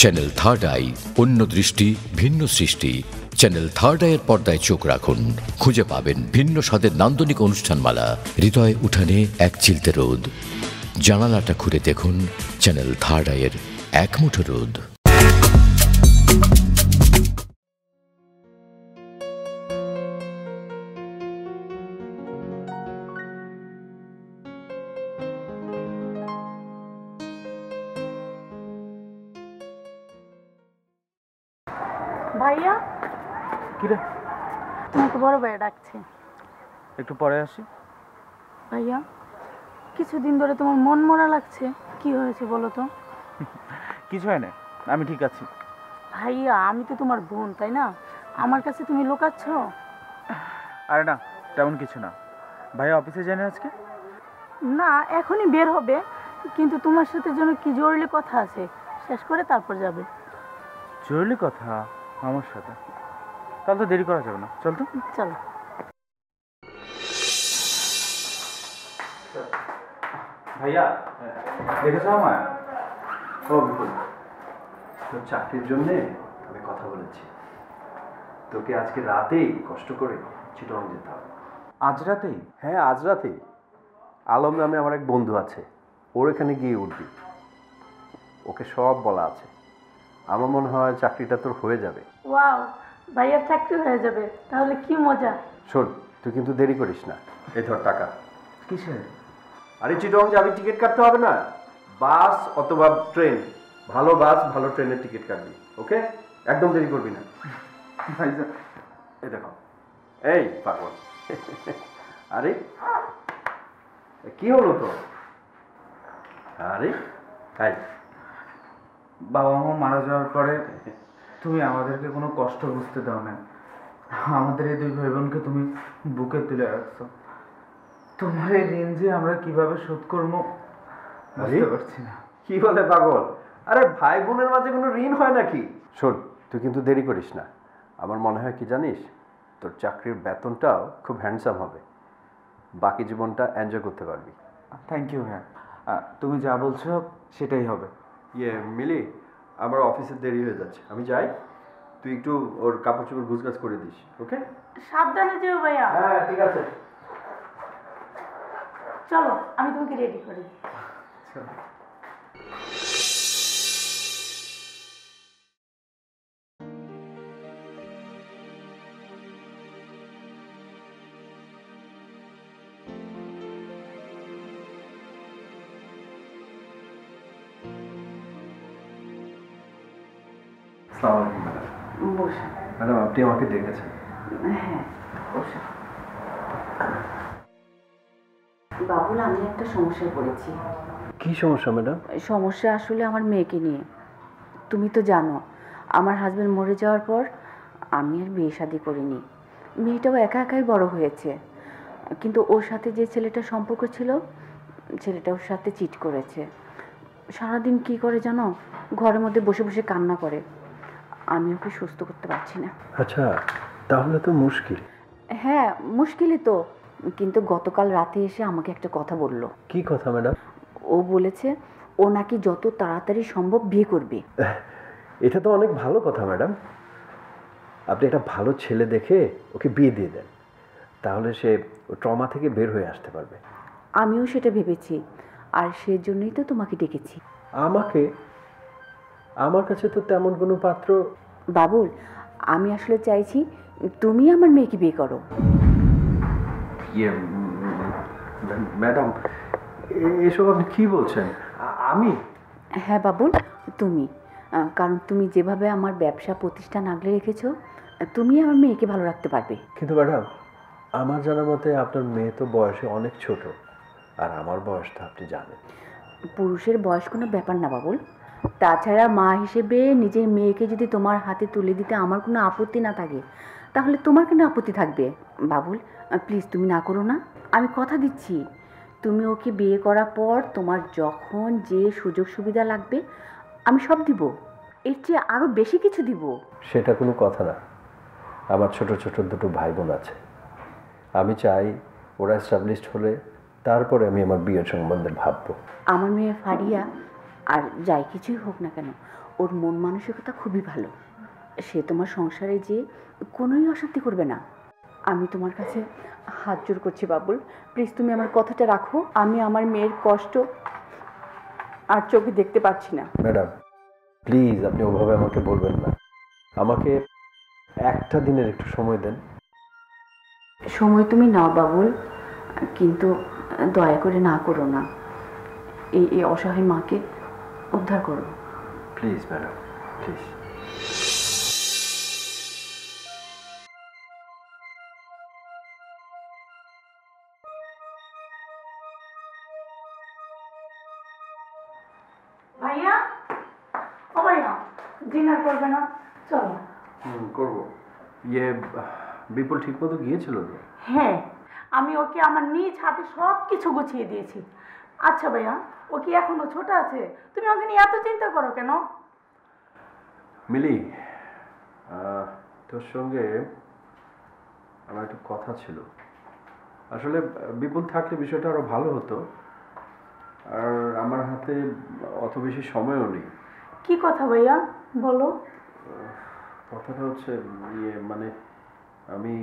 Channel third eye, অন্য দৃষ্টি ভিন্ন সৃষ্টি। চ্যানেল থার্ড আইয়ের পর্দায় চোখ রাখুন, খুঁজে পাবেন ভিন্ন স্বাদের নান্দনিক অনুষ্ঠানমালা। হৃদয় উঠানে এক চিলতে রোদ, জানালাটা খুলে দেখুন চ্যানেল থার্ড আইয়ের এক মুঠো রোদ। ভাইয়া, কি রে? তোমাকে বড় ভাইয়া ডাকছে। একটু পরে আসি। ভাইয়া, কিছুদিন ধরে তোমার মন মরা লাগছে, কি হয়েছে বলো তো? কিছু হয় না, আমি ঠিক আছি। ভাইয়া, আমি তো তোমার বোন, তাই না? আমার কাছে তুমি লুকাচ্ছ? আরে না, তেমন কিছু না। ভাইয়া অফিসে যায়নি আজকে? না, এখনই বের হবে, কিন্তু তোমার সাথে যেন কি জরুরি কথা আছে, শেষ করে তারপর যাবে। জরুরি কথা আমার সাথে? তাহলে তো দেরি করা যাবে না, চল তো। চলো। ভাইয়া দেখেছো আমায়? ও বিপুল, তোর চাকরির জন্যে আমি কথা বলেছি। তোকে আজকে রাতেই কষ্ট করে চিটগাং যেতে হবে। আজ রাতেই? হ্যাঁ, আজ রাতেই। আলম নামে আমার এক বন্ধু আছে, ওর এখানে গিয়ে উঠবি। ওকে সব বলা আছে। আমার মনে হয় চাকরিটা তোর হয়ে যাবে। ওয়াও, ভাইয়ার চাকরি হয়ে যাবে, তাহলে কি মজা। শোন, তুই কিন্তু দেরি করিস না। এই ধর টাকা। কিসের? আরে চিটগাং যাবি, টিকিট কাটতে হবে না? বাস অথবা ট্রেন, ভালো বাস ভালো ট্রেনের টিকিট কাটবি। ওকে, একদম দেরি করবি না। ভাইজান এই দেখো, এই পাগল। আরে কি হলো তো? আরে তাই বাবা মা মারা যাওয়ার পরে তুমি আমাদেরকে কোনো কষ্ট বুঝতে দাও না। আমাদের এই দুই ভাই বোনকে তুমি বুকে তুলে রাখছো। তোমার এই ঋণ যে আমরা কিভাবে শোধ করবো বুঝতে পারছি না। কি বলে পাগল? আরে ভাই বোনের মাঝে কোনো ঋণ হয় নাকি? শোন, তুই কিন্তু দেরি করিস না। আমার মনে হয় কি জানিস, তোর চাকরির বেতনটাও খুব হ্যান্ডসাম হবে, বাকি জীবনটা এনজয় করতে পারবি। থ্যাংক ইউ হ্যাঁ, তুমি যা বলছো সেটাই হবে। মিলি, আমার অফিসে দেরি হয়ে যাচ্ছে, আমি যাই। তুই একটু ওর কাপড় চোপড় গুছগাছ করে দিস। ওকে? সাবধানে যেও ভাইয়া। হ্যাঁ ঠিক আছে। চলো, আমি তোমাকে রেডি করে দিই। আসসালামু আলাইকুম ম্যাডাম। বসো। ম্যাডাম, আপনি আমাকে ডেকেছেন? হ্যাঁ, বসো। বাবুল, আমি একটা সমস্যায় পড়েছি। কি সমস্যা ম্যাডাম? সমস্যা আসলে আমার মেয়েকে নিয়ে। তুমি তো জানো, আমার হাজবেন্ড মরে যাওয়ার পর আমি আর বিয়ে শাদী করিনি। মেয়েটাও একা একাই বড় হয়েছে, কিন্তু ওর সাথে যে ছেলেটার সম্পর্ক ছিল, ছেলেটা ওর সাথে চিট করেছে। সারাদিন কি করে জানো, ঘরের মধ্যে বসে বসে কান্না করে। আমি ওকে সুস্থ করতে পারছি না। আচ্ছা, তাহলে তো মুশকিল। হ্যাঁ, মুশকিলই তো। কিন্তু গতকাল রাতে এসে আমাকে একটা কথা বলল। কি কথা ম্যাডাম? ও বলেছে ও নাকি যত তাড়াতাড়ি সম্ভব বিয়ে করবে। এটা তো অনেক ভালো কথা ম্যাডাম। আপনি একটা ভালো ছেলে দেখে ওকে বিয়ে দিয়ে দেন, তাহলে সে ট্রমা থেকে বের হয়ে আসতে পারবে। আমিও সেটা ভেবেছি, আর সেজন্যই তো তোমাকে ডেকেছি। আমাকে? আমার কাছে তো তেমন কোনো পাত্র। বাবুল, আমি আসলে চাইছি তুমি আমার মেয়েকে বিয়ে করো। ম্যাডাম, এসব আপনি কি বলছেন? আমি? হ্যাঁ বাবুল, তুমি। কারণ তুমি যেভাবে আমার ব্যবসা প্রতিষ্ঠান আগলে রেখেছো, তুমি আমার মেয়েকে ভালো রাখতে পারবে। কিন্তু ম্যাডাম, আমার জানা মতে আপনার মেয়ে তো বয়সে অনেক ছোট, আর আমার বয়স তো আপনি জানেন। পুরুষের বয়স কোনো ব্যাপার না বাবুল। তাছাড়া মা হিসেবে নিজের মেয়েকে যদি তোমার হাতে তুলে দিতে আমার কোনো আপত্তি না থাকে, তাহলে তোমার কেন আপত্তি থাকবে? বাবুল, প্লিজ তুমি না করো না। আমি কথা দিচ্ছি, তুমি ওকে বিয়ে করার পর তোমার যখন যে সুযোগ সুবিধা লাগবে আমি সব দিব, এর চেয়ে আরও বেশি কিছু দিব। সেটা কোনো কথা না। আমার ছোট ছোট দুটো ভাই বোন আছে, আমি চাই ওরা এস্টাবলিশড হলে তারপরে আমি আমার বিয়ের সম্বন্ধে ভাববো। আমার মেয়ে ফারিয়া আর যাই কিছুই হোক না কেন, ও ওর মন মানসিকতা খুবই ভালো। সে তোমার সংসারে যে কোনোই অশান্তি করবে না। আমি তোমার কাছে হাত জোড় করছি বাবুল, প্লিজ তুমি আমার কথাটা রাখো। আমি আমার মেয়ের কষ্ট আর চোখে দেখতে পাচ্ছি না। ম্যাডাম প্লিজ আপনি ওভাবে আমাকে বলবেন না, আমাকে একটা দিনের একটু সময় দেন। সময় তুমি নাও বাবুল, কিন্তু দয়া করে না করো না। এই অসহায় মাকে উদ্ধার করো প্লিজ ম্যাডাম, প্লিজ। ভাইয়া, ও ভাইয়া, ডিনার করবে না? চলো। করবো। বিপুল ঠিক মতো গিয়েছিল তো? হ্যাঁ, আমি ওকে আমার নিজ হাতে সব কিছু গুছিয়ে দিয়েছি। আচ্ছা ভাইয়া, ও কি এখনো ছোট আছে? তুমি ওকে নিয়ে এত চিন্তা করো কেন? মিলি, তোর সঙ্গে আমার একটু কথা ছিল। আসলে বিপুল থাকলে বিষয়টা আরো ভালো হতো, আর আমার হাতে অত বেশি সময়ও নেই। কি কথা ভাইয়া, বলো। কথাটা হচ্ছে মানে আমি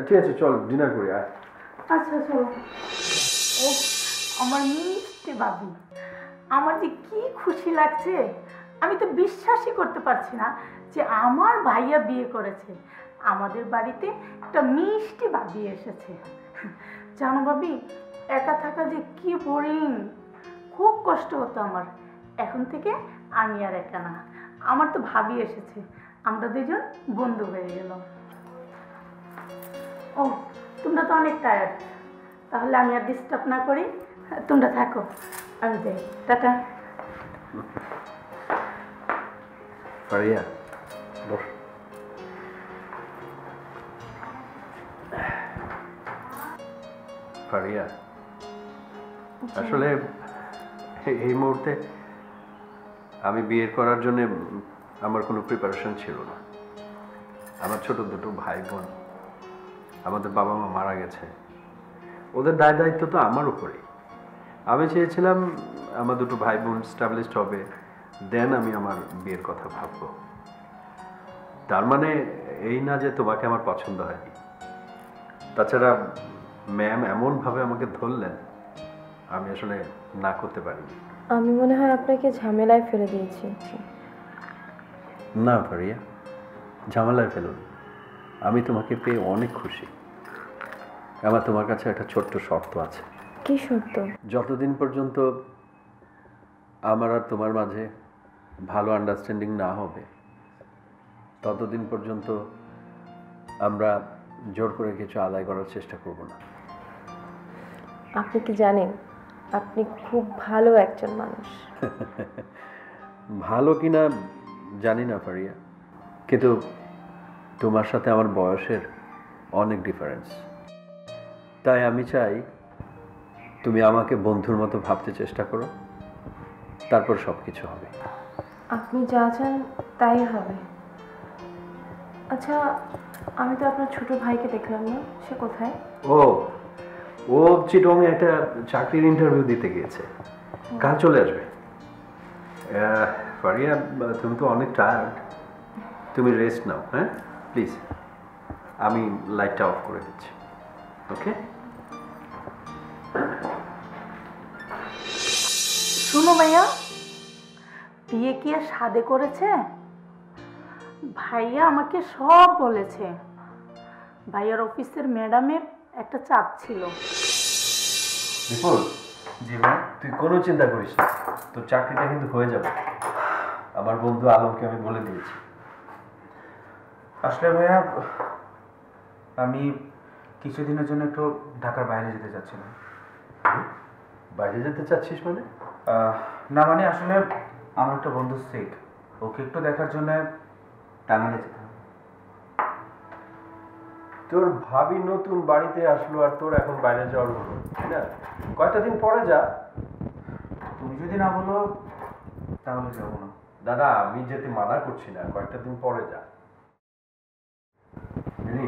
ঠিক আছে, চল ডিনার করি। আচ্ছা চলো। ও আমার মিষ্টি বাবি, আমার যে কি খুশি লাগছে, আমি তো বিশ্বাসই করতে পারছি না যে আমার ভাইয়া বিয়ে করেছে। আমাদের বাড়িতে একটা মিষ্টি বাবি এসেছে। জানো বাবি, একা থাকা যে কি বোরিং, খুব কষ্ট হতো আমার। এখন থেকে আমি আর একা না, আমার তো ভাবি এসেছে, আমরা দুজন বন্ধু হয়ে গেলাম। ও তোমরা তো অনেক টায়ার্ড, তাহলে আমি আর ডিস্টার্ব না করি, তোমরা থাকো, আমি যাই। টাটা। ফারিয়া বস। ফারিয়া, আসলে এই মুহূর্তে আমি বিয়ে করার জন্য আমার কোনো প্রিপারেশন ছিল না। আমার ছোট দুটো ভাই বোন, আমাদের বাবা মা মারা গেছে, ওদের দায় দায়িত্ব তো আমার উপরে। আমি চেয়েছিলাম আমার দুটো ভাই বোন স্টাবলিশড হবে, দেন আমি আমার বিয়ের কথা ভাববো। তার মানে এই না যে তোমাকে আমার পছন্দ হয়নি। তাছাড়া ম্যাম এমনভাবে আমাকে ধরলেন, আমি আসলে না করতে পারিনি। আমি মনে হয় আপনাকে ঝামেলায় ফেলে দিয়েছি। না ফারিয়া, ঝামেলায় ফেলুন। আমি তোমাকে পেয়ে অনেক খুশি। আমার তোমার কাছে একটা ছোট্ট শর্ত আছে। কি শর্ত? যতদিন পর্যন্ত আমার আর তোমার মাঝে ভালো আন্ডারস্ট্যান্ডিং না হবে, ততদিন পর্যন্ত আমরা জোর করে কিছু আদায় করার চেষ্টা করব না। আপনি কি জানেন, আপনি খুব ভালো একজন মানুষ। ভালো কিনা জানি না ফারিয়া, কিন্তু তোমার সাথে আমার বয়সের অনেক ডিফারেন্স। তাই আমি চাই তুমি আমাকে বন্ধুর মতো ভাবতে চেষ্টা করো, তারপর সব কিছু হবে। আপনি যা চান তাই হবে। আচ্ছা, আমি তো আপনার ছোট ভাইকে দেখলাম না, সে কোথায়? ও চিটংয়ে একটা চাকরির ইন্টারভিউ দিতে গিয়েছে, কাল চলে আসবে। ফারিয়া, তুমি তো অনেক টায়ার্ড, তুমি রেস্ট নাও। হ্যাঁ প্লিজ, আমি লাইটটা অফ করে দিচ্ছি। ওকে? শুনো ভাইয়া, বিয়ে কি আর সাদে করেছে? ভাইয়া আমাকে সব বলেছে। ভাইয়ার অফিসের ম্যাডামের একটা চাপ ছিল। বিপুল, জি ভাই, তুই কোনো চিন্তা করিস না, তোর চাকরিটা কিন্তু হয়ে যাবে। আমার বন্ধু আলমকে আমি বলে দিয়েছি। আসলে ভাইয়া, আমি কিছুদিনের জন্য একটু ঢাকার বাইরে যেতে চাচ্ছিলাম। বাইরে যেতে চাচ্ছিস মানে? না মানে আসলে আমার একটা বন্ধু সিক, ওকে একটু দেখার জন্য টাঙ্গাইলে যেতে হবে। তোর ভাবি নতুন বাড়িতে আসলো আর তোর এখন বাইরে যাওয়ার হলো, তাই না? কয়েকটা দিন পরে যা। তুমি যদি না বলো তাহলে যাবো না। দাদা, আমি যেতে মানা করছি না, কয়েকটা দিন পরে যা। বুঝলি?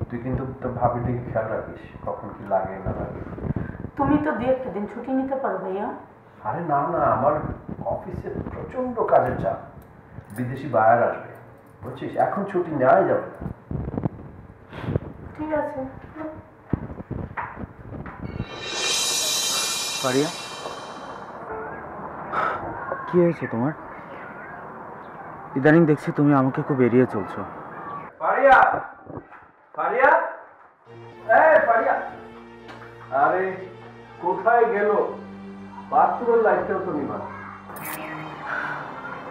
তুই কিন্তু তোর ভাবির দিকে খেয়াল রাখিস, কখন কি লাগে না লাগে। তুমি তো 2-1 দিন ছুটি নিতে পারো ভাইয়া। আরে না না, আমার অফিসে প্রচন্ড কাজের চাপ, বিদেশি বায়ার আসবে, বুঝছিস, এখন ছুটি নেওয়াই যাবে না। ঠিক আছে। ফারিয়া, কি হয়েছে তোমার? ইদানিং দেখছি তুমি আমাকে খুব এড়িয়ে চলছো। ফারিয়া, ফারিয়া, এই ফারিয়া, আরে কোথায় গেল? বাথরুমের লাইটটাও তো নিবা।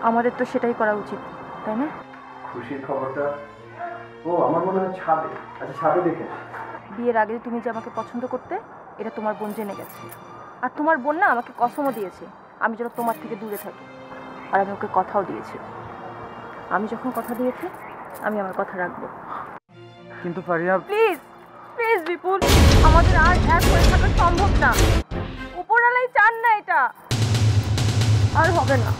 আমাদের তো সেটাই করা উচিত, তাই না? খুশির খবরটা, ও আমার মনে হয় ছাদে। আচ্ছা ছাদে দেখে। বিয়ের আগে তুমি যে আমাকে পছন্দ করতে, এটা তোমার বোন জেনে গেছে। আর তোমার বোন না আমাকে কসমও দিয়েছে আমি যেন তোমার থেকে দূরে থাকি। আর আমি ওকে কথাও দিয়েছি, আমি যখন কথা দিয়েছি আমি আমার কথা রাখবো। কিন্তু ফারিয়া, প্লিজ প্লিজ বিপুল, আমাদের আর এক হয়ে থাকা সম্ভব না। উপরওয়ালাই চান না এটা, আর হবে না।